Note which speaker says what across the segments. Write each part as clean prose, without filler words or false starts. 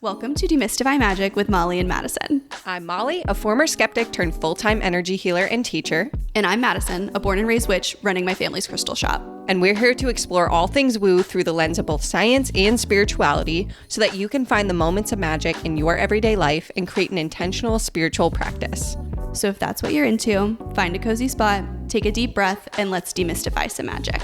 Speaker 1: Welcome to Demystify Magic with Molly and Madison.
Speaker 2: I'm Molly, a former skeptic turned full-time energy healer and teacher.
Speaker 1: And I'm Madison, a born and raised witch running my family's crystal shop.
Speaker 2: And we're here to explore all things woo through the lens of both science and spirituality so that you can find the moments of magic in your everyday life and create an intentional spiritual practice.
Speaker 1: So if that's what you're into, find a cozy spot, take a deep breath, and let's demystify some magic.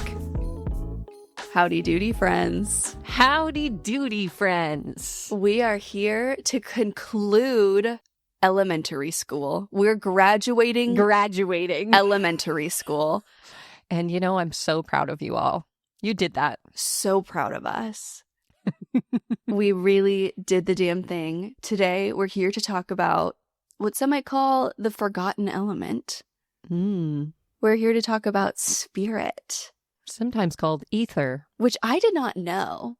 Speaker 1: Howdy doody, friends.
Speaker 2: Howdy doody, friends.
Speaker 1: We are here to conclude elementary school. We're graduating elementary school.
Speaker 2: And you know, I'm so proud of you all. You did that.
Speaker 1: So proud of us. We really did the damn thing. Today, we're here to talk about what some might call the forgotten element. We're here to talk about spirit.
Speaker 2: Sometimes called ether.
Speaker 1: Which I did not know.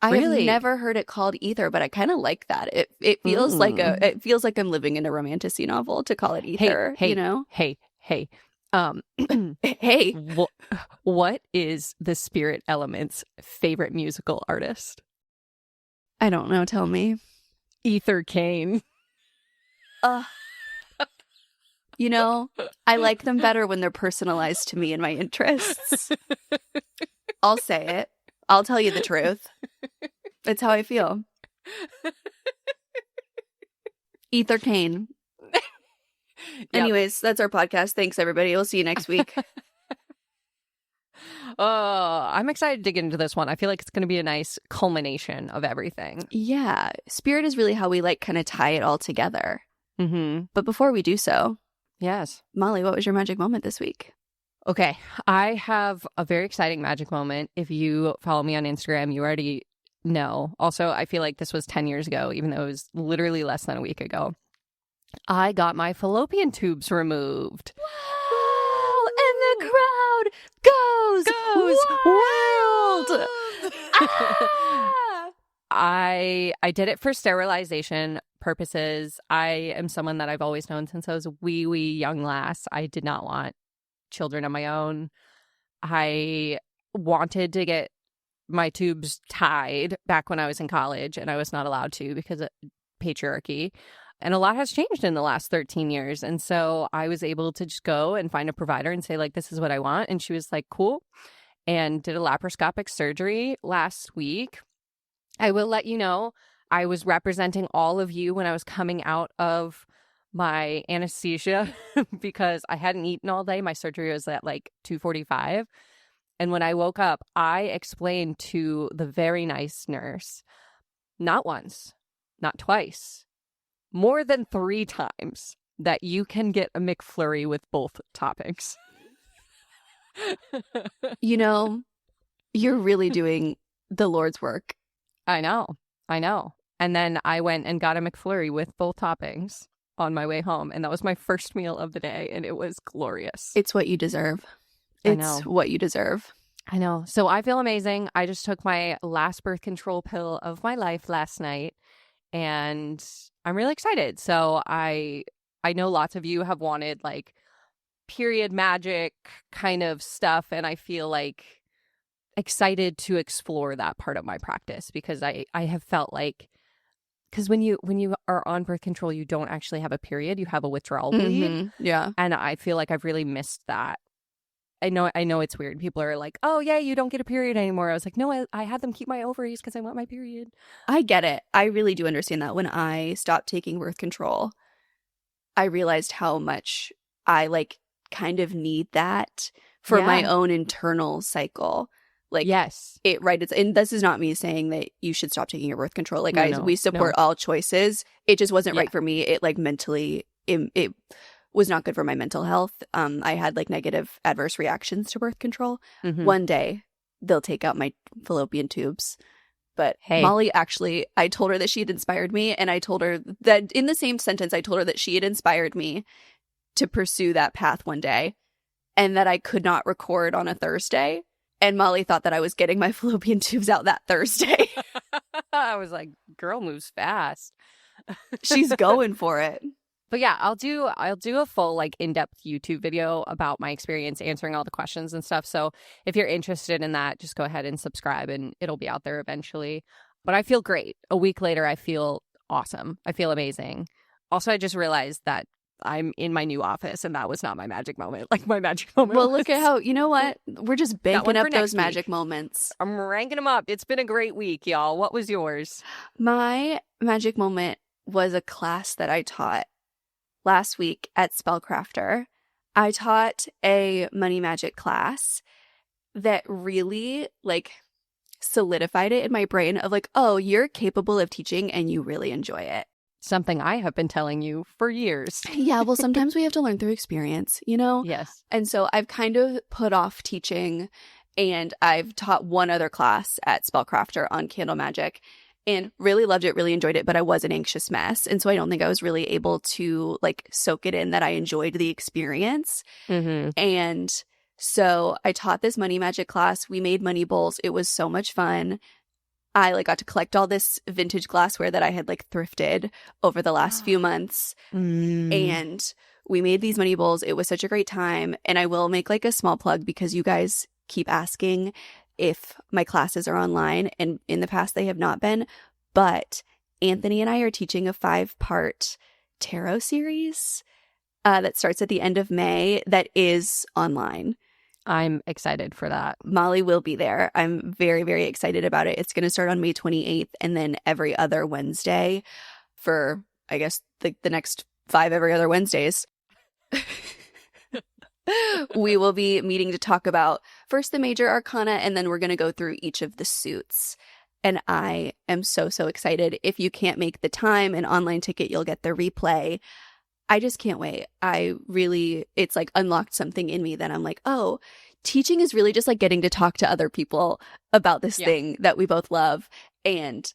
Speaker 2: Really?
Speaker 1: I've never heard it called ether, but I kind of like that. It feels like I'm living in a romantasy novel to call it ether.
Speaker 2: Hey,
Speaker 1: you know?
Speaker 2: Hey.
Speaker 1: Hey.
Speaker 2: What is the spirit element's favorite musical artist?
Speaker 1: I don't know. Tell me.
Speaker 2: Ether Kane.
Speaker 1: You know, I like them better when they're personalized to me and my interests. I'll say it. I'll tell you the truth. It's how I feel. Ether Kane.
Speaker 2: Yep.
Speaker 1: Anyways, that's our podcast. Thanks, everybody. We'll see you next week.
Speaker 2: I'm excited to get into this one. I feel like it's going to be a nice culmination of everything.
Speaker 1: Yeah. Spirit is really how we kind of tie it all together.
Speaker 2: Mm-hmm.
Speaker 1: But before we do so,
Speaker 2: yes.
Speaker 1: Molly, what was your magic moment this week?
Speaker 2: Okay. I have a very exciting magic moment. If you follow me on Instagram, you already know. Also, I feel like this was 10 years ago, even though it was literally less than a week ago. I got my fallopian tubes removed.
Speaker 1: Wow! And the crowd goes wild! Ah!
Speaker 2: I did it for sterilization purposes. I am someone that I've always known since I was a wee young lass. I did not want children of my own. I wanted to get my tubes tied back when I was in college, and I was not allowed to because of patriarchy. And a lot has changed in the last 13 years. And so I was able to just go and find a provider and say, this is what I want. And she was like, cool. And did a laparoscopic surgery last week. I will let you know, I was representing all of you when I was coming out of my anesthesia because I hadn't eaten all day. My surgery was at 2:45. And when I woke up, I explained to the very nice nurse, not once, not twice, more than 3 times, that you can get a McFlurry with both toppings.
Speaker 1: You know, you're really doing the Lord's work.
Speaker 2: I know. And then I went and got a McFlurry with both toppings on my way home. And that was my first meal of the day. And it was glorious.
Speaker 1: It's what you deserve. What you deserve.
Speaker 2: I know. So I feel amazing. I just took my last birth control pill of my life last night. And I'm really excited. So I know lots of you have wanted period magic kind of stuff. And I feel excited to explore that part of my practice because I have felt because when you are on birth control, you don't actually have a period, you have a withdrawal bleed.
Speaker 1: Mm-hmm. Yeah.
Speaker 2: And I feel like I've really missed that. I know it's weird. People are like, oh yeah, you don't get a period anymore. I was like, no, I had them keep my ovaries because I want my period.
Speaker 1: I get it. I really do understand that. When I stopped taking birth control, I realized how much I kind of need that for my own internal cycle.
Speaker 2: Yes.
Speaker 1: And this is not me saying that you should stop taking your birth control. We support
Speaker 2: no.
Speaker 1: all choices. It just wasn't right for me. It mentally, it was not good for my mental health. I had negative adverse reactions to birth control.
Speaker 2: Mm-hmm.
Speaker 1: One day they'll take out my fallopian tubes. But
Speaker 2: hey,
Speaker 1: Molly, actually, I told her that she had inspired me. And I told her that in the same sentence, I told her that she had inspired me to pursue that path one day and that I could not record on a Thursday. And Molly thought that I was getting my fallopian tubes out that Thursday.
Speaker 2: I was like, girl moves fast.
Speaker 1: She's going for it.
Speaker 2: But yeah, I'll do a full in-depth YouTube video about my experience answering all the questions and stuff. So if you're interested in that, just go ahead and subscribe and it'll be out there eventually. But I feel great. A week later, I feel awesome. I feel amazing. Also, I just realized that I'm in my new office, and that was not my magic moment. Like, my magic moment
Speaker 1: Well, look at how, you know what? We're just banking up those magic moments.
Speaker 2: I'm ranking them up. It's been a great week, y'all. What was yours?
Speaker 1: My magic moment was a class that I taught last week at Spellcrafter. I taught a money magic class that really, like, solidified it in my brain of like, oh, you're capable of teaching and you really enjoy it.
Speaker 2: Something I have been telling you for years.
Speaker 1: Yeah, well, sometimes we have to learn through experience, you know?
Speaker 2: Yes.
Speaker 1: And so I've kind of put off teaching, and I've taught one other class at Spellcrafter on candle magic and really loved it, really enjoyed it, but I was an anxious mess. And so I don't think I was really able to like soak it in that I enjoyed the experience.
Speaker 2: Mm-hmm.
Speaker 1: And so I taught this money magic class. We made money bowls. It was so much fun. I like got to collect all this vintage glassware that I had like thrifted over the last few months. And we made these money bowls. It was such a great time. And I will make like a small plug because you guys keep asking if my classes are online. And in the past, they have not been. But Anthony and I are teaching a 5-part tarot series that starts at the end of May that is online.
Speaker 2: I'm excited for that.
Speaker 1: Molly will be there. I'm very, very excited about it. It's going to start on May 28th and then every other Wednesday for, I guess, the next 5 every other Wednesdays. We will be meeting to talk about first the major arcana, and then we're going to go through each of the suits. And I am so, so excited. If you can't make the time, an online ticket, you'll get the replay. I just can't wait. It's like unlocked something in me that I'm like, oh, teaching is really just like getting to talk to other people about this thing that we both love and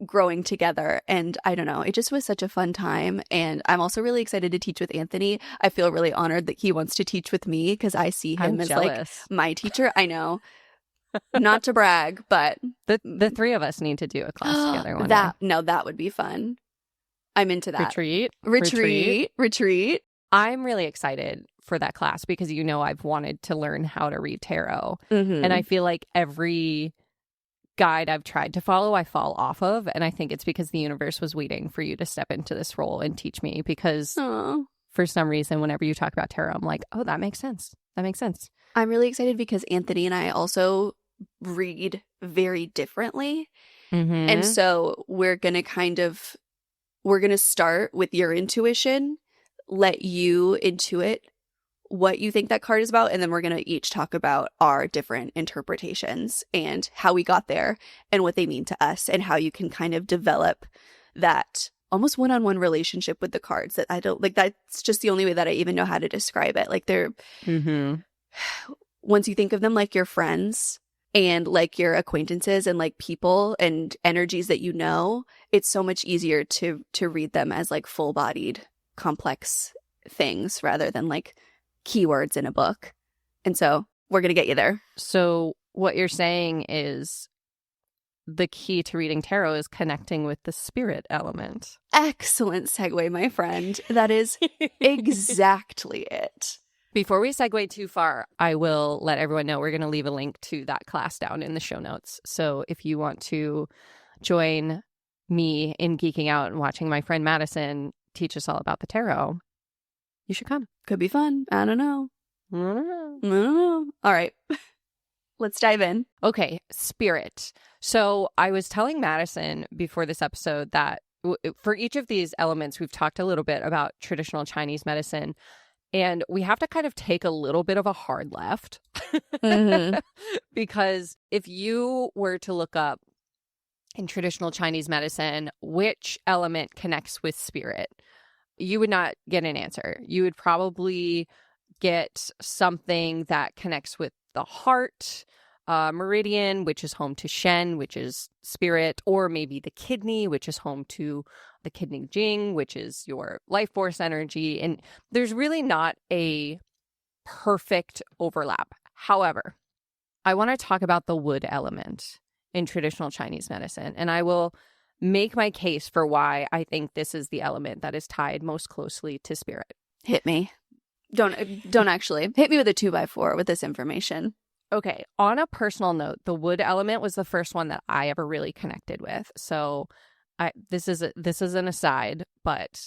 Speaker 1: growing together. And I don't know, it just was such a fun time. And I'm also really excited to teach with Anthony. I feel really honored that he wants to teach with me because I see him as
Speaker 2: jealous.
Speaker 1: like my teacher. I know. Not to brag, but
Speaker 2: the 3 of us need to do a class together one day.
Speaker 1: No, that would be fun. I'm into that. Retreat.
Speaker 2: I'm really excited for that class because I've wanted to learn how to read tarot.
Speaker 1: Mm-hmm.
Speaker 2: And I feel like every guide I've tried to follow, I fall off of. And I think it's because the universe was waiting for you to step into this role and teach me because for some reason, whenever you talk about tarot, I'm like, oh, that makes sense. That makes sense.
Speaker 1: I'm really excited because Anthony and I also read very differently.
Speaker 2: Mm-hmm.
Speaker 1: And so we're going to start with your intuition, let you intuit what you think that card is about, and then we're going to each talk about our different interpretations and how we got there and what they mean to us and how you can kind of develop that almost one-on-one relationship with the cards that I don't like. That's just the only way that I even know how to describe it. Like they're once you think of them like your friends and like your acquaintances and like people and energies that you know, it's so much easier to read them as like full-bodied complex things rather than like keywords in a book. And so we're going to get you there.
Speaker 2: So what you're saying is the key to reading tarot is connecting with the spirit element.
Speaker 1: Excellent segue, my friend. That is exactly it.
Speaker 2: Before we segue too far, I will let everyone know we're going to leave a link to that class down in the show notes. So if you want to join me in geeking out and watching my friend Madison teach us all about the tarot, you should come.
Speaker 1: Could be fun. I don't know. All right. Let's dive in.
Speaker 2: Okay, spirit. So I was telling Madison before this episode that for each of these elements, we've talked a little bit about traditional Chinese medicine. And we have to kind of take a little bit of a hard left because if you were to look up in traditional Chinese medicine, which element connects with spirit, you would not get an answer. You would probably get something that connects with the heart, meridian, which is home to Shen, which is spirit, or maybe the kidney, which is home to the kidney jing, which is your life force energy. And there's really not a perfect overlap. However, I want to talk about the wood element in traditional Chinese medicine, and I will make my case for why I think this is the element that is tied most closely to spirit.
Speaker 1: Hit me. Don't actually. Hit me with a 2x4 with this information.
Speaker 2: Okay, on a personal note, the wood element was the first one that I ever really connected with. So this is an aside, but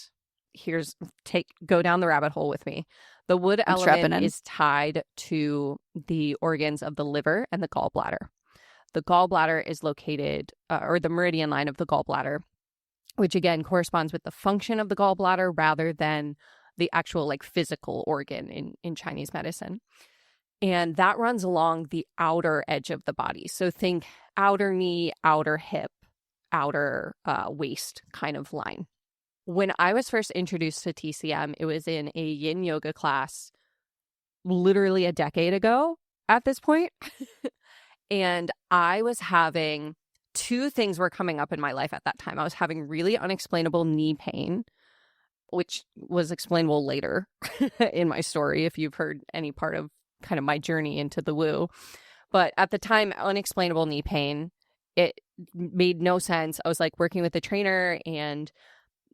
Speaker 2: go down the rabbit hole with me. The wood
Speaker 1: I'm strapping
Speaker 2: element
Speaker 1: in.
Speaker 2: is tied to the organs of the liver and the gallbladder. The gallbladder is located, or the meridian line of the gallbladder, which again corresponds with the function of the gallbladder rather than the actual like physical organ in Chinese medicine. And that runs along the outer edge of the body. So think outer knee, outer hip, outer waist kind of line. When I was first introduced to TCM, it was in a yin yoga class literally a decade ago at this point. And I was having two things were coming up in my life at that time. I was having really unexplainable knee pain, which was explainable later in my story if you've heard any part of kind of my journey into the woo. But at the time, unexplainable knee pain, it made no sense. I was like working with a trainer and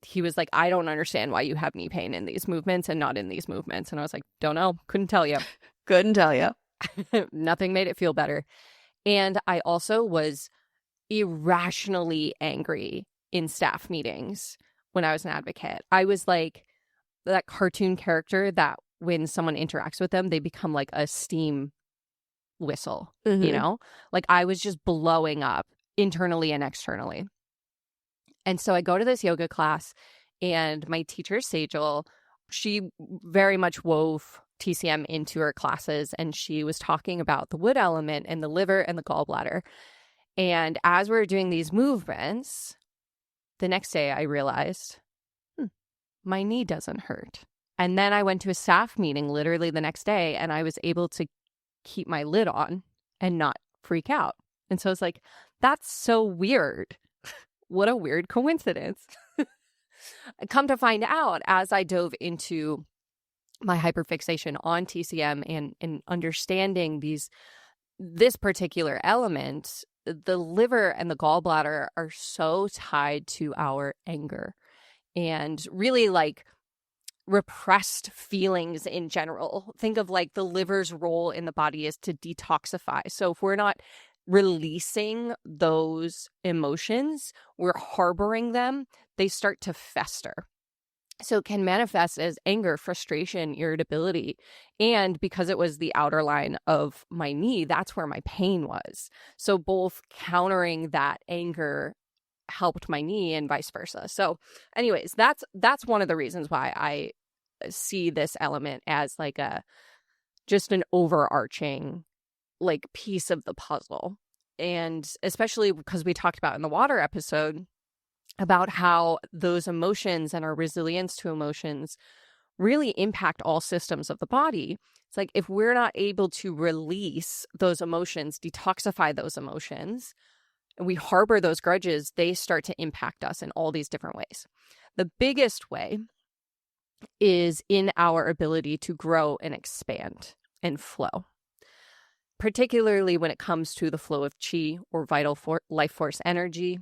Speaker 2: he was like, I don't understand why you have knee pain in these movements and not in these movements. And I was like, don't know. Couldn't tell you.
Speaker 1: Couldn't tell you.
Speaker 2: Nothing made it feel better. And I also was irrationally angry in staff meetings when I was an advocate. I was like that cartoon character that when someone interacts with them, they become like a steam whistle, you know? Like I was just blowing up internally and externally. And so I go to this yoga class and my teacher, Sejal, she very much wove TCM into her classes and she was talking about the wood element and the liver and the gallbladder. And as we were doing these movements, the next day I realized, my knee doesn't hurt. And then I went to a staff meeting literally the next day and I was able to keep my lid on and not freak out. And so it's like, that's so weird. What a weird coincidence. Come to find out as I dove into my hyperfixation on TCM and understanding this particular element, the liver and the gallbladder are so tied to our anger and really like repressed feelings in general. Think of like the liver's role in the body is to detoxify. So if we're not releasing those emotions, we're harboring them, they start to fester. So it can manifest as anger, frustration, irritability. And because it was the outer line of my knee, that's where my pain was. So both countering that anger helped my knee and vice versa. So anyways, that's one of the reasons why I see this element as like just an overarching like piece of the puzzle. And especially because we talked about in the water episode about how those emotions and our resilience to emotions really impact all systems of the body. It's like if we're not able to release those emotions, detoxify those emotions, and we harbor those grudges, they start to impact us in all these different ways. The biggest way is in our ability to grow and expand and flow, particularly when it comes to the flow of chi or vital life force energy.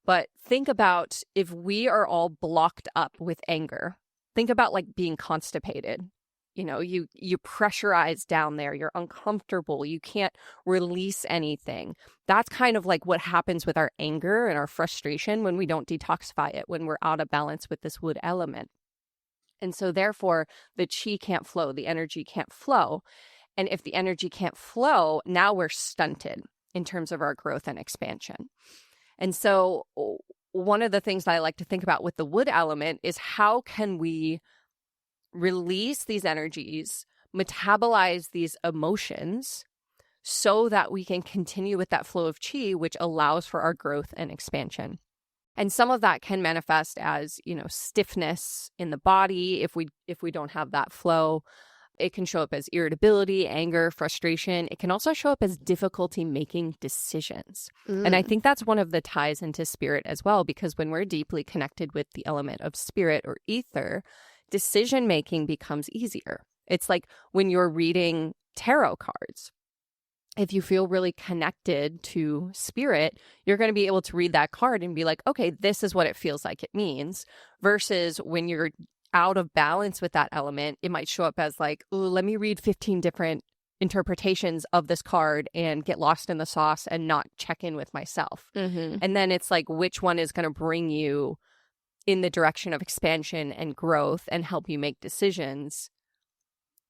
Speaker 2: But think about if we are all blocked up with anger, think about like being constipated. You know, you pressurize down there, you're uncomfortable, you can't release anything. That's kind of like what happens with our anger and our frustration when we don't detoxify it, when we're out of balance with this wood element. And so therefore, the chi can't flow, the energy can't flow. And if the energy can't flow, now we're stunted in terms of our growth and expansion. And so one of the things that I like to think about with the wood element is how can we release these energies, metabolize these emotions so that we can continue with that flow of chi, which allows for our growth and expansion. And some of that can manifest as, you know, stiffness in the body if we don't have that flow. It can show up as irritability, anger, frustration. It can also show up as difficulty making decisions. And I think that's one of the ties into spirit as well, because when we're deeply connected with the element of spirit or ether, decision making becomes easier. It's like when you're reading tarot cards. If you feel really connected to spirit, you're going to be able to read that card and be like, okay, this is what it feels like it means. Versus when you're out of balance with that element, it might show up as like, oh, let me read 15 different interpretations of this card and get lost in the sauce and not check in with myself.
Speaker 1: Mm-hmm.
Speaker 2: And then it's like, which one is going to bring you in the direction of expansion and growth and help you make decisions,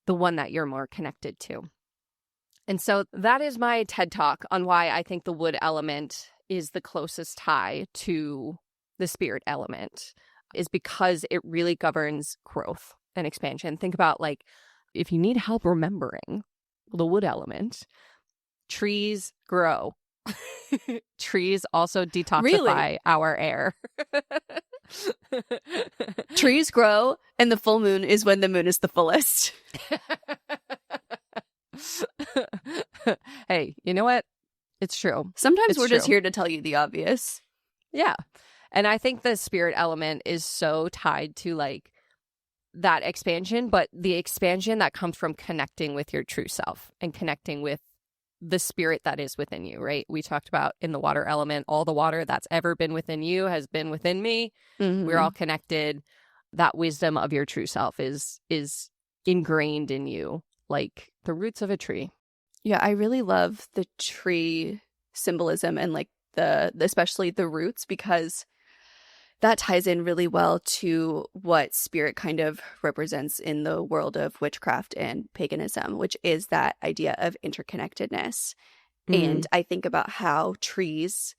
Speaker 2: the one that you're more connected to. And so that is my TED Talk on why I think the wood element is the closest tie to the spirit element, is because it really governs growth and expansion. Think about, like, if you need help remembering the wood element, trees grow. Trees also detoxify our air.
Speaker 1: Trees grow, and the full moon is when the moon is the fullest.
Speaker 2: Hey, you know what? It's true.
Speaker 1: Sometimes
Speaker 2: It's
Speaker 1: we're just
Speaker 2: true.
Speaker 1: here to tell you the obvious.
Speaker 2: Yeah. And I think the spirit element is so tied to, like, that expansion, but the expansion that comes from connecting with your true self and connecting with the spirit that is within you, right? We talked about in the water element, all the water that's ever been within you has been within me.
Speaker 1: Mm-hmm.
Speaker 2: We're all connected. That wisdom of your true self is ingrained in you, like the roots of a tree.
Speaker 1: Yeah, I really love the tree symbolism and, like, especially the roots, because that ties in really well to what spirit kind of represents in the world of witchcraft and paganism, which is that idea of interconnectedness. And I think about how trees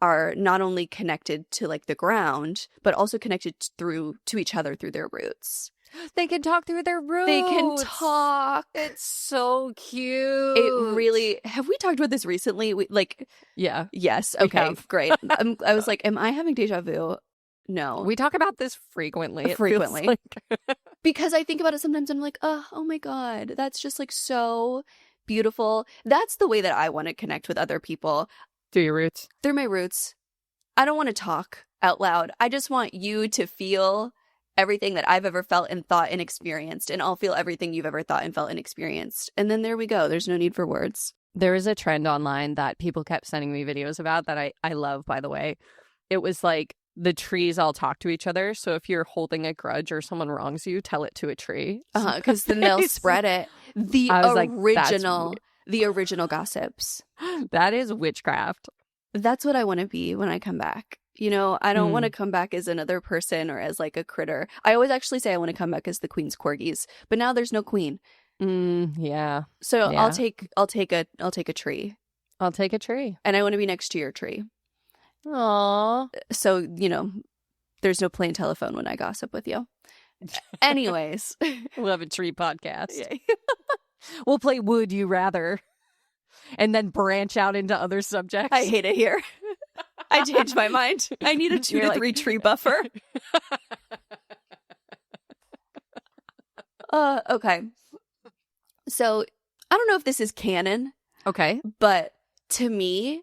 Speaker 1: are not only connected to, like, the ground, but also connected to each other through their roots.
Speaker 2: They can talk through their roots.
Speaker 1: They can talk.
Speaker 2: It's so cute.
Speaker 1: It really. Have we talked about this recently?
Speaker 2: Yeah.
Speaker 1: Yes.
Speaker 2: We
Speaker 1: Okay.
Speaker 2: have.
Speaker 1: Great. I was like, am I having deja vu? No.
Speaker 2: We talk about this frequently. It feels
Speaker 1: Frequently.
Speaker 2: like.
Speaker 1: Because I think about it sometimes and I'm like, oh my God, that's just, like, so beautiful. That's the way that I want to connect with other people.
Speaker 2: Through your roots.
Speaker 1: Through my roots. I don't want to talk out loud. I just want you to feel everything that I've ever felt and thought and experienced, and I'll feel everything you've ever thought and felt and experienced. And then there we go. There's no need for words.
Speaker 2: There is a trend online that people kept sending me videos about that I love, by the way. It was like the trees all talk to each other. So if you're holding a grudge or someone wrongs you, tell it to a tree.
Speaker 1: Because then they'll spread it.
Speaker 2: I was like,
Speaker 1: the original gossips.
Speaker 2: That is witchcraft.
Speaker 1: That's what I want to be when I come back. You know, I don't want to come back as another person or as, like, a critter. I always actually say I want to come back as the queen's corgis, but now there's no queen.
Speaker 2: Yeah.
Speaker 1: So
Speaker 2: Yeah.
Speaker 1: I'll take a tree.
Speaker 2: I'll take a tree.
Speaker 1: And I want to be next to your tree.
Speaker 2: Aww.
Speaker 1: So, you know, there's no plain telephone when I gossip with you. Anyways.
Speaker 2: We'll have a tree podcast.
Speaker 1: Yeah.
Speaker 2: We'll play Would You Rather and then branch out into other subjects.
Speaker 1: I hate it here. I changed my mind. I need a 2 to 3 tree buffer. Okay. So I don't know if this is canon,
Speaker 2: Okay.
Speaker 1: but to me,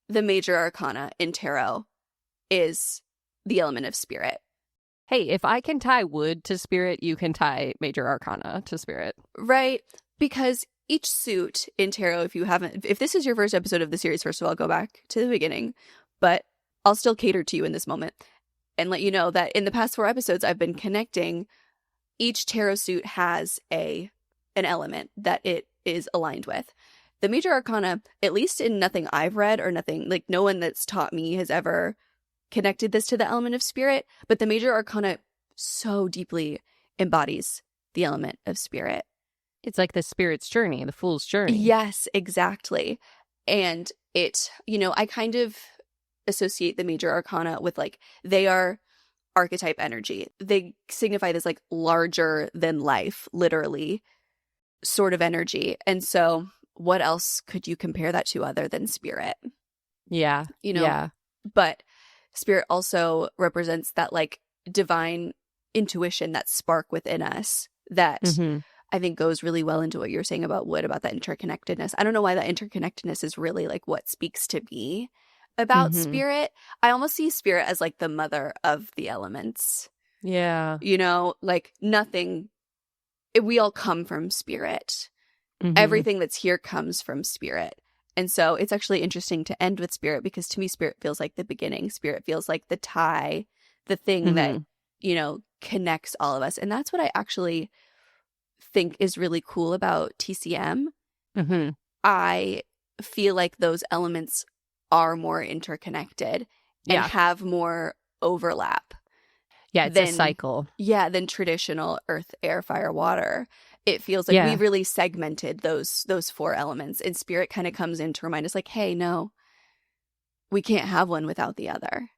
Speaker 1: the major arcana in tarot is the element of spirit.
Speaker 2: Hey, if I can tie wood to spirit, you can tie major arcana to spirit.
Speaker 1: Right? Because each suit in tarot, if this is your first episode of the series, first of all, go back to the beginning, but I'll still cater to you in this moment and let you know that in the past 4 episodes, I've been connecting. Each tarot suit has an element that it is aligned with. The major arcana, at least in nothing I've read or nothing, like, no one that's taught me has ever connected this to the element of spirit, but the major arcana so deeply embodies the element of spirit.
Speaker 2: It's like the spirit's journey, the fool's journey.
Speaker 1: Yes, exactly. And it, you know, I kind of associate the major arcana with, like, they are archetype energy. They signify this, like, larger than life, literally, sort of energy. And so what else could you compare that to other than spirit?
Speaker 2: Yeah.
Speaker 1: You know?
Speaker 2: Yeah.
Speaker 1: But spirit also represents that, like, divine intuition, that spark within us that I think goes really well into what you're saying about wood, about that interconnectedness. I don't know why that interconnectedness is really, like, what speaks to me about spirit. I almost see spirit as, like, the mother of the elements.
Speaker 2: Yeah.
Speaker 1: You know, like, we all come from spirit. Everything that's here comes from spirit. And so it's actually interesting to end with spirit, because to me, spirit feels like the beginning. Spirit feels like the tie, the thing that, you know, connects all of us. And that's what I actually think is really cool about TCM,
Speaker 2: Mm-hmm.
Speaker 1: I feel like those elements are more interconnected and
Speaker 2: Yeah.
Speaker 1: have more overlap
Speaker 2: Yeah, it's a
Speaker 1: than
Speaker 2: cycle.
Speaker 1: than traditional earth, air, fire, water. It feels like
Speaker 2: Yeah.
Speaker 1: we've really segmented those 4 elements, and spirit kind of comes in to remind us like, hey, no, we can't have one without the other.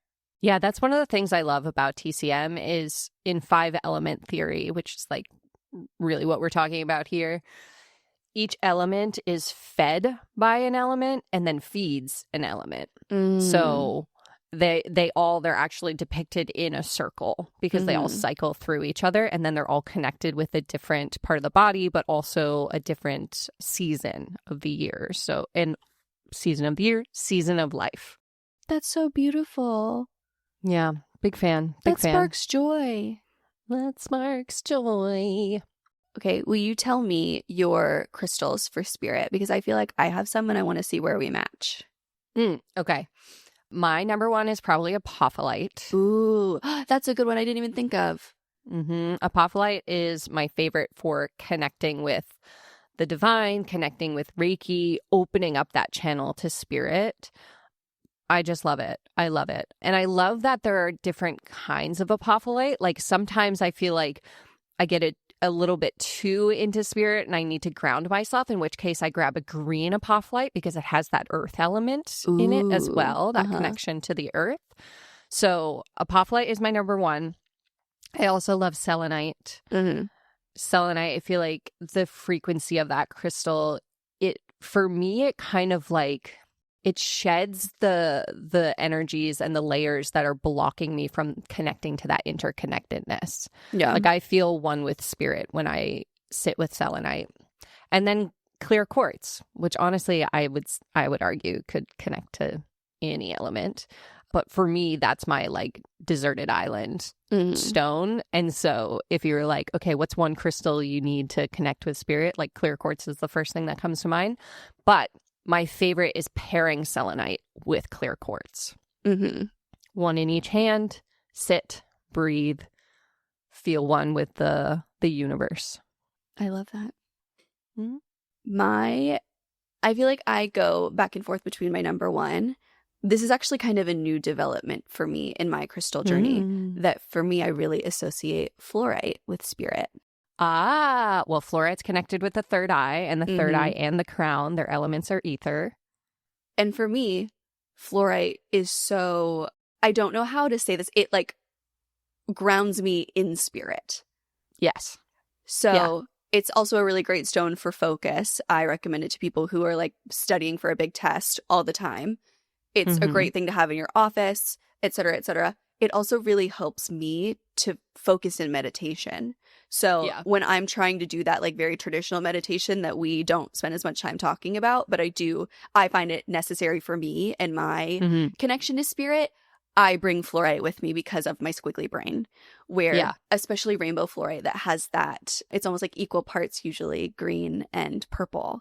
Speaker 2: Yeah, that's one of the things I love about TCM is in 5-element theory, which is like really what we're talking about here. Each element is fed by an element and then feeds an element. So they're actually depicted in a circle because they all cycle through each other, and then they're all connected with a different part of the body, but also a different season of the year. So, and season of the year, season of life.
Speaker 1: That's so beautiful.
Speaker 2: Yeah, big fan. Big fan.
Speaker 1: Sparks joy.
Speaker 2: That sparks joy.
Speaker 1: Okay, will you tell me your crystals for spirit? Because I feel like I have some and I want to see where we match.
Speaker 2: Okay. My number 1 is probably apophyllite.
Speaker 1: Ooh, that's a good one I didn't even think of.
Speaker 2: Apophyllite is my favorite for connecting with the divine, connecting with Reiki, opening up that channel to spirit. I just love it. I love it. And I love that there are different kinds of apophyllite. Like sometimes I feel like I get a little bit too into spirit and I need to ground myself, in which case I grab a green apophyllite because it has that earth element in it as well, that connection to the earth. So apophyllite is my number 1. I also love selenite. Selenite, I feel like the frequency of that crystal, for me, it kind of like, it sheds the energies and the layers that are blocking me from connecting to that interconnectedness. Yeah. Like I feel one with spirit when I sit with selenite. And then clear quartz, which honestly I would argue could connect to any element. But for me, that's my like deserted island stone. And so if you're like, okay, what's one crystal you need to connect with spirit? Like clear quartz is the first thing that comes to mind. But my favorite is pairing selenite with clear quartz. One in each hand, sit, breathe, feel one with the universe.
Speaker 1: I love that. I feel like I go back and forth between my number 1. This is actually kind of a new development for me in my crystal journey, that for me, I really associate fluorite with spirit.
Speaker 2: Ah, well, fluorite's connected with the third eye, and the third eye and the crown, their elements are ether.
Speaker 1: And for me, fluorite is so, I don't know how to say this, it like grounds me in spirit.
Speaker 2: Yes.
Speaker 1: So it's also a really great stone for focus. I recommend it to people who are like studying for a big test all the time. It's a great thing to have in your office, et cetera, et cetera. It also really helps me to focus in meditation. So when I'm trying to do that like very traditional meditation that we don't spend as much time talking about, but I find it necessary for me and my connection to spirit, I bring fluorite with me because of my squiggly brain, where especially rainbow fluorite that has that, it's almost like equal parts usually green and purple.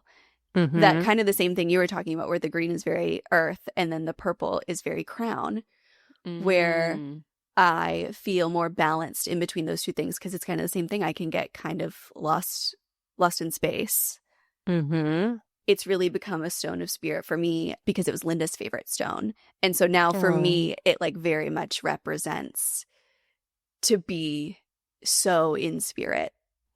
Speaker 1: That kind of the same thing you were talking about, where the green is very earth and then the purple is very crown, where I feel more balanced in between those two things because it's kind of the same thing. I can get kind of lost in space. It's really become a stone of spirit for me because it was Linda's favorite stone. And so now for me, it like very much represents to be so in spirit.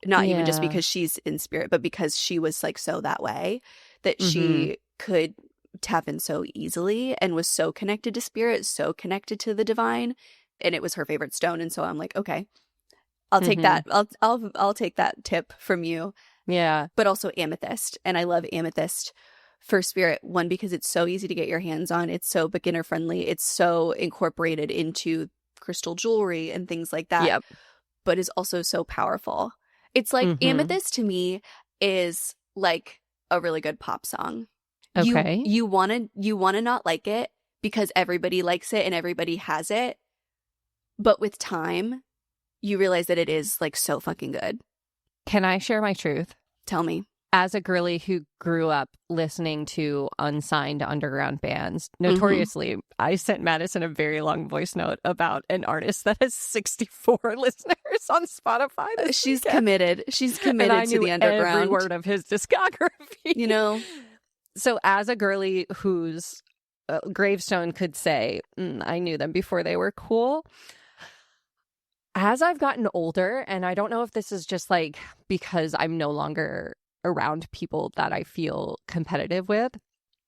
Speaker 1: Not even just because she's in spirit, but because she was like so that way that she could tap in so easily and was so connected to spirit, so connected to the divine, and it was her favorite stone. And so I'm like, okay, I'll take that. I'll take that tip from you.
Speaker 2: Yeah.
Speaker 1: But also amethyst, and I love amethyst for spirit. One, because it's so easy to get your hands on. It's so beginner friendly. It's so incorporated into crystal jewelry and things like that.
Speaker 2: Yep.
Speaker 1: But is also so powerful. It's like amethyst to me is like a really good pop song.
Speaker 2: Okay.
Speaker 1: You wanna not like it because everybody likes it and everybody has it. But with time, you realize that it is like so fucking good.
Speaker 2: Can I share my truth?
Speaker 1: Tell me.
Speaker 2: as a girly who grew up listening to unsigned underground bands, notoriously, I sent Madison a very long voice note about an artist that has 64 listeners on Spotify.
Speaker 1: She's committed. She's committed
Speaker 2: and I
Speaker 1: to
Speaker 2: knew
Speaker 1: the underground.
Speaker 2: every word of his discography.
Speaker 1: You know?
Speaker 2: So as a girly whose gravestone could say, I knew them before they were cool. As I've gotten older, and I don't know if this is just like because I'm no longer around people that I feel competitive with.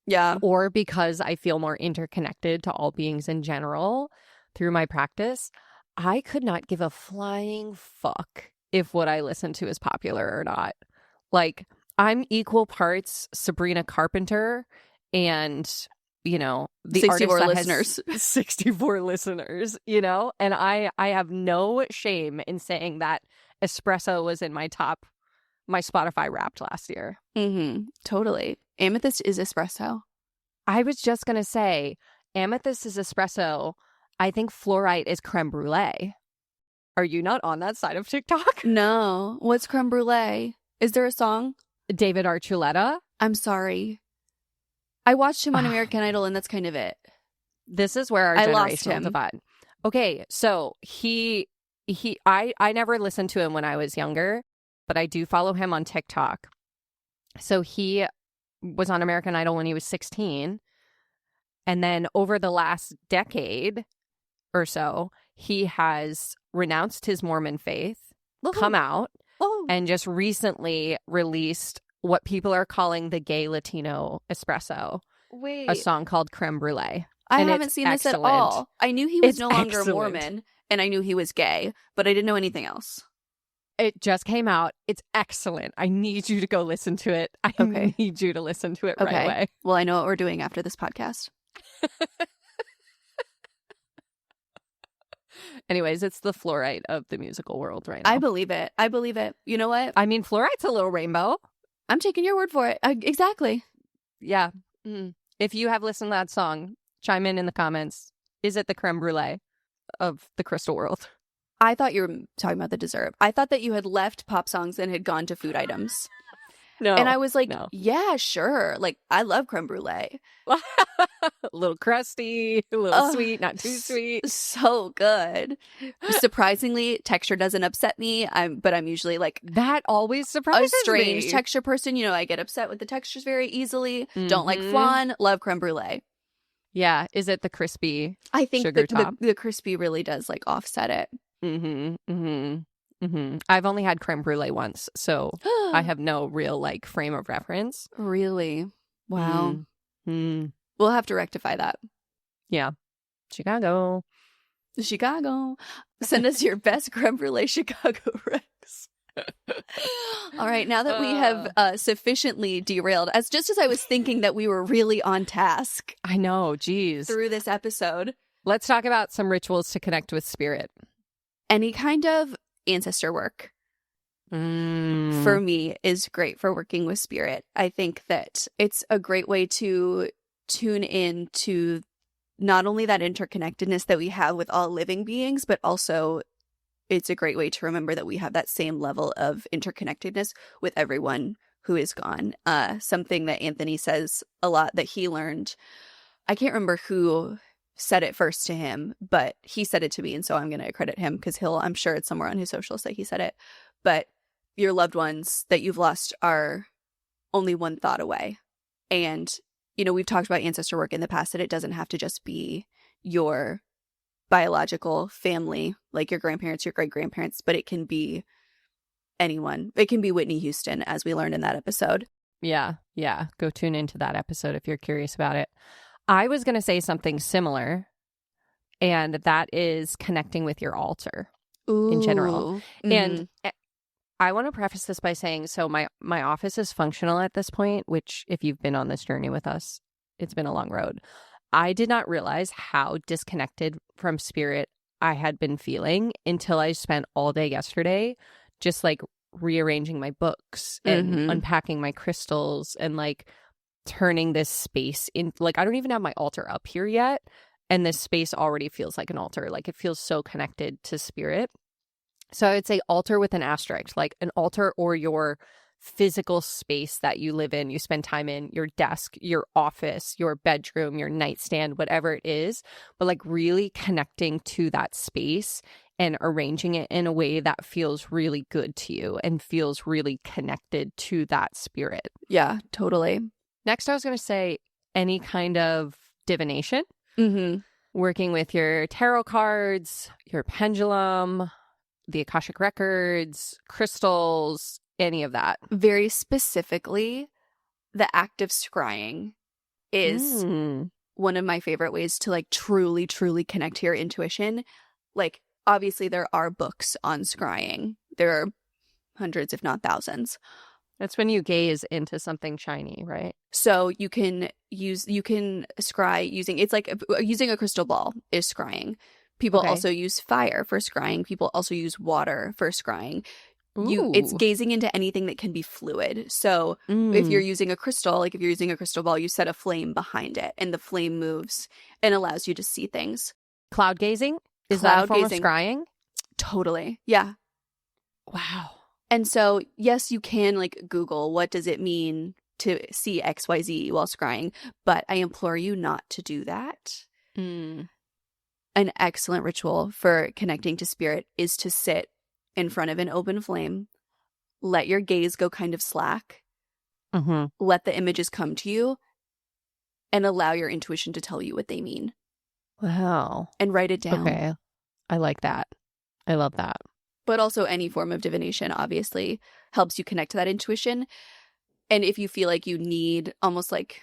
Speaker 1: Yeah.
Speaker 2: Or because I feel more interconnected to all beings in general through my practice, I could not give a flying fuck if what I listen to is popular or not. Like, I'm equal parts Sabrina Carpenter and, you know, the
Speaker 1: 64
Speaker 2: artist that
Speaker 1: listeners.
Speaker 2: has 64 listeners, you know? And I have no shame in saying that Espresso was in my Spotify Wrapped last year.
Speaker 1: Totally. Amethyst is espresso.
Speaker 2: I was just going to say, Amethyst is espresso. I think Fluorite is creme brulee. Are you not on that side of TikTok?
Speaker 1: No. What's creme brulee? Is there a song?
Speaker 2: David Archuleta.
Speaker 1: I'm sorry. I watched him on American Idol, and that's kind of it.
Speaker 2: This is where our generational divide. Okay, so I never listened to him when I was younger, but I do follow him on TikTok. So he was on American Idol when he was 16. And then over the last decade or so, he has renounced his Mormon faith, come out, and just recently released what people are calling the gay Latino espresso.
Speaker 1: Wait.
Speaker 2: A song called Creme Brulee.
Speaker 1: I haven't seen this at all. I knew he was no longer Mormon, and I knew he was gay, but I didn't know anything else.
Speaker 2: It just came out. It's excellent. I need you to go listen to it. I need you to listen to it right away.
Speaker 1: Well, I know what we're doing after this podcast.
Speaker 2: Anyways, it's the Fluorite of the musical world right now.
Speaker 1: I believe it. I believe it. You know what?
Speaker 2: I mean, Fluorite's a little rainbow.
Speaker 1: I'm taking your word for it. Exactly.
Speaker 2: Yeah. If you have listened to that song, chime in the comments. Is it the creme brulee of the crystal world?
Speaker 1: I thought you were talking about the dessert. I thought that you had left pop songs and had gone to food items.
Speaker 2: No.
Speaker 1: And I was like, yeah, sure. Like, I love creme brulee.
Speaker 2: A little crusty, a little sweet, not too sweet.
Speaker 1: So good. Surprisingly, texture doesn't upset me. But I'm usually like
Speaker 2: that always surprises
Speaker 1: a strange
Speaker 2: me.
Speaker 1: Texture person. You know, I get upset with the textures very easily. Don't like flan. Love creme brulee.
Speaker 2: Yeah. Is it the crispy?
Speaker 1: I think
Speaker 2: sugar top?
Speaker 1: The crispy really does like offset it.
Speaker 2: I've only had creme brulee once, so I have no real like frame of reference.
Speaker 1: Really? Wow. We'll have to rectify that.
Speaker 2: Yeah. Chicago.
Speaker 1: Send us your best creme brulee Chicago Rex. All right, now that we have sufficiently derailed, as I was thinking that we were really on task.
Speaker 2: I know, geez.
Speaker 1: Through this episode.
Speaker 2: Let's talk about some rituals to connect with spirit.
Speaker 1: Any kind of ancestor work for me is great for working with spirit. I think that it's a great way to tune in to not only that interconnectedness that we have with all living beings, but also it's a great way to remember that we have that same level of interconnectedness with everyone who is gone. Something that Anthony says a lot that he learned. I can't remember who said it first to him, but he said it to me, and so I'm going to credit him because I'm sure it's somewhere on his socials that he said it. But your loved ones that you've lost are only one thought away. And, you know, we've talked about ancestor work in the past, that it doesn't have to just be your biological family, like your grandparents, your great-grandparents, but it can be anyone. It can be Whitney Houston, as we learned in that episode.
Speaker 2: Yeah. Go tune into that episode if you're curious about it. I was going to say something similar, and that is connecting with your altar in general. And I want to preface this by saying, so my office is functional at this point, which if you've been on this journey with us, it's been a long road. I did not realize how disconnected from spirit I had been feeling until I spent all day yesterday just like rearranging my books and unpacking my crystals and like turning this space in. Like, I don't even have my altar up here yet, and this space already feels like an altar. Like, it feels so connected to spirit. So I would say altar with an asterisk, like an altar or your physical space that you live in, you spend time in, your desk, your office, your bedroom, your nightstand, whatever it is, but like really connecting to that space and arranging it in a way that feels really good to you and feels really connected to that spirit.
Speaker 1: Yeah, totally.
Speaker 2: Next, I was going to say any kind of divination, working with your tarot cards, your pendulum, the Akashic records, crystals, any of that.
Speaker 1: Very specifically, the act of scrying is one of my favorite ways to like truly, truly connect to your intuition. Like, obviously, there are books on scrying. There are hundreds, if not thousands.
Speaker 2: That's when you gaze into something shiny, right?
Speaker 1: So you can scry using, it's like using a crystal ball is scrying. People also use fire for scrying. People also use water for scrying. It's gazing into anything that can be fluid. So if you're using a crystal, like if you're using a crystal ball, you set a flame behind it and the flame moves and allows you to see things.
Speaker 2: Cloud gazing? Is that a form of scrying?
Speaker 1: Totally. Yeah.
Speaker 2: Wow.
Speaker 1: And so, yes, you can like Google what does it mean to see XYZ while scrying, but I implore you not to do that. An excellent ritual for connecting to spirit is to sit in front of an open flame, let your gaze go kind of slack, let the images come to you, and allow your intuition to tell you what they mean.
Speaker 2: Wow.
Speaker 1: And write it down.
Speaker 2: Okay. I like that. I love that.
Speaker 1: But also any form of divination obviously helps you connect to that intuition. And if you feel like you need almost like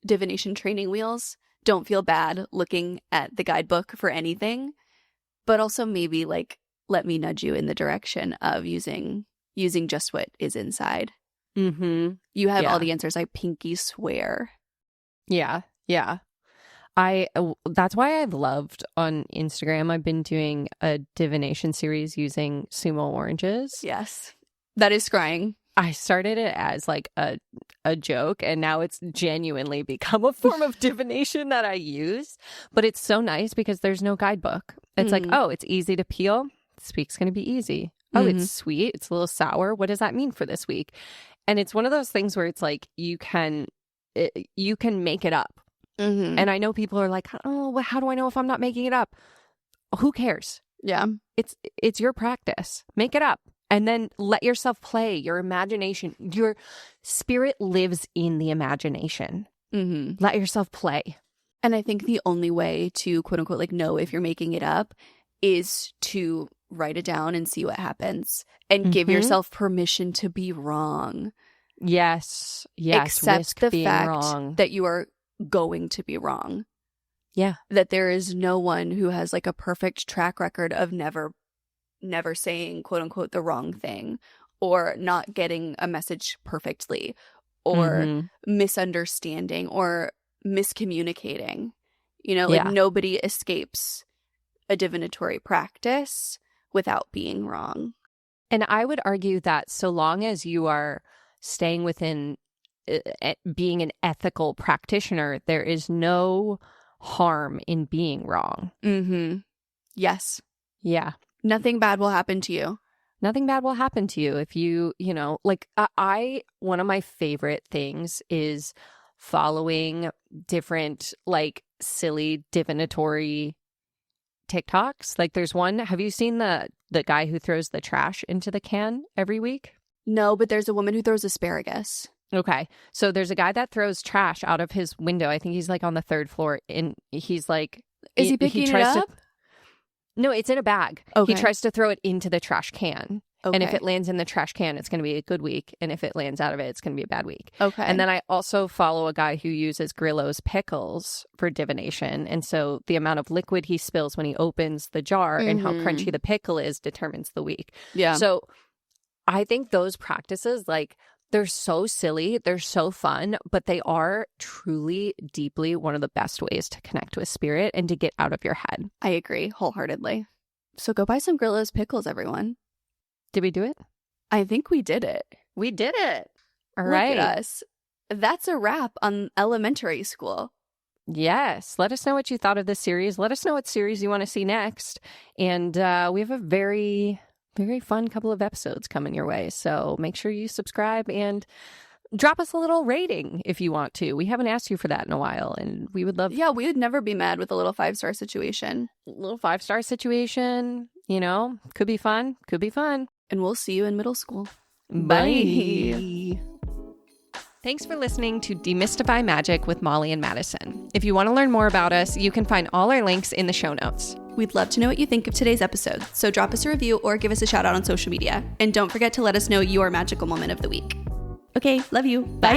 Speaker 1: divination training wheels, don't feel bad looking at the guidebook for anything. But also maybe like let me nudge you in the direction of using just what is inside. You have all the answers, I pinky swear.
Speaker 2: Yeah. Yeah. That's why I've loved on Instagram. I've been doing a divination series using sumo oranges.
Speaker 1: Yes. That is scrying.
Speaker 2: I started it as like a joke, and now it's genuinely become a form of divination that I use. But it's so nice because there's no guidebook. It's like, oh, it's easy to peel. This week's going to be easy. Oh, it's sweet. It's a little sour. What does that mean for this week? And it's one of those things where it's like you can make it up. And I know people are like, oh, well, how do I know if I'm not making it up? Who cares?
Speaker 1: Yeah.
Speaker 2: It's your practice. Make it up. And then let yourself play. Your imagination, your spirit lives in the imagination. Let yourself play.
Speaker 1: And I think the only way to quote unquote like know if you're making it up is to write it down and see what happens and give yourself permission to be wrong.
Speaker 2: Yes.
Speaker 1: Accept the fact that you are going to be wrong.
Speaker 2: Yeah.
Speaker 1: That there is no one who has like a perfect track record of never saying quote unquote the wrong thing or not getting a message perfectly or misunderstanding or miscommunicating. You know, like nobody escapes a divinatory practice without being wrong.
Speaker 2: And I would argue that so long as you are staying within being an ethical practitioner, there is no harm in being wrong.
Speaker 1: Yes.
Speaker 2: Yeah.
Speaker 1: Nothing bad will happen to you.
Speaker 2: Nothing bad will happen to you if you know, like one of my favorite things is following different like silly divinatory TikToks. Like there's one, have you seen the guy who throws the trash into the can every week?
Speaker 1: No, but there's a woman who throws asparagus.
Speaker 2: Okay. So there's a guy that throws trash out of his window. I think he's like on the 3rd floor and he's like,
Speaker 1: is he picking it up?
Speaker 2: No, it's in a bag.
Speaker 1: Okay.
Speaker 2: He tries to throw it into the trash can.
Speaker 1: Okay.
Speaker 2: And if it lands in the trash can, it's going to be a good week. And if it lands out of it, it's going to be a bad week.
Speaker 1: Okay.
Speaker 2: And then I also follow a guy who uses Grillo's pickles for divination. And so the amount of liquid he spills when he opens the jar and how crunchy the pickle is determines the week.
Speaker 1: Yeah.
Speaker 2: So I think those practices, like, they're so silly, they're so fun, but they are truly, deeply one of the best ways to connect with spirit and to get out of your head.
Speaker 1: I agree wholeheartedly. So go buy some Grillo's pickles, everyone.
Speaker 2: Did we do it?
Speaker 1: I think we did it.
Speaker 2: We did it. All
Speaker 1: Look
Speaker 2: right.
Speaker 1: at us. That's a wrap on elementary school.
Speaker 2: Yes. Let us know what you thought of this series. Let us know what series you want to see next. And we have a very very fun couple of episodes coming your way. So make sure you subscribe and drop us a little rating if you want to. We haven't asked you for that in a while, and we would love...
Speaker 1: Yeah, we would never be mad with a little 5-star situation.
Speaker 2: A little 5-star situation, you know, could be fun. Could be fun.
Speaker 1: And we'll see you in middle school.
Speaker 2: Bye. Thanks for listening to Demystify Magic with Molly and Madison. If you want to learn more about us, you can find all our links in the show notes.
Speaker 1: We'd love to know what you think of today's episode, so drop us a review or give us a shout out on social media. And don't forget to let us know your magical moment of the week. Okay, love you. Bye.